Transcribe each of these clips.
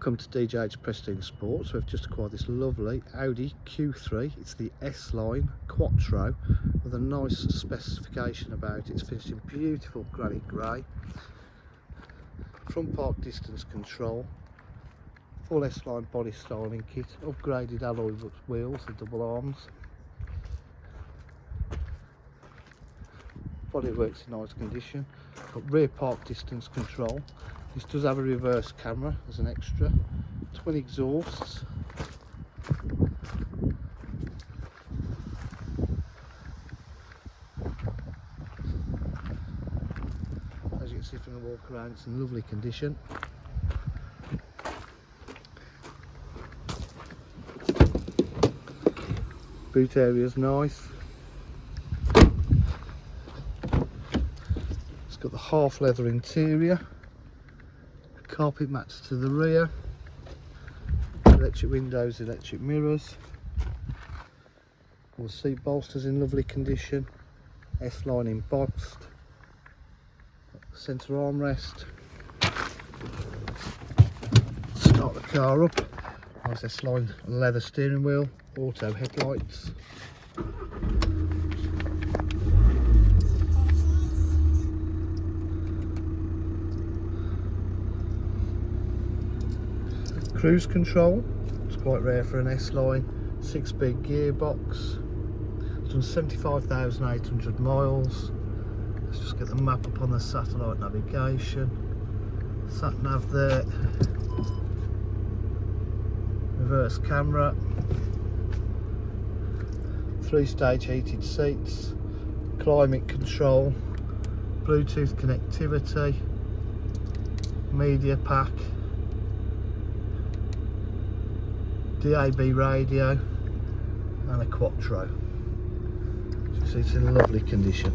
Welcome to DJ's Prestige Sports. We've just acquired this lovely Audi Q3. It's the S line quattro with a nice specification about it. It's finished in beautiful granite grey. Front park distance control, full S line body styling kit, upgraded alloy wheels, the double arms. Body works in nice condition. Got rear park distance control. This does have a reverse camera as an extra. Twin exhausts. As you can see from the walk around, it's in lovely condition. Boot area is nice. It's got the half leather interior. Carpet mats to the rear, electric windows, electric mirrors, all the seat bolsters in lovely condition, S-line embossed, centre armrest. Start the car up, nice S-line leather steering wheel, auto headlights. Cruise control, it's quite rare for an S-line, 6-speed gearbox. It's done 75,800 miles. Let's just get the map up on the satellite navigation. Sat nav there. Reverse camera. 3-stage heated seats. Climate control. Bluetooth connectivity. Media pack. DAB radio and a quattro. So it's in lovely condition.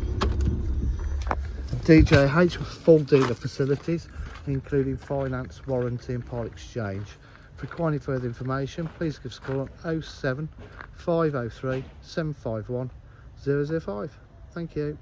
DJH with full dealer facilities including finance, warranty and part exchange. For any further information, please give us a call on 07 503 751 005. Thank you.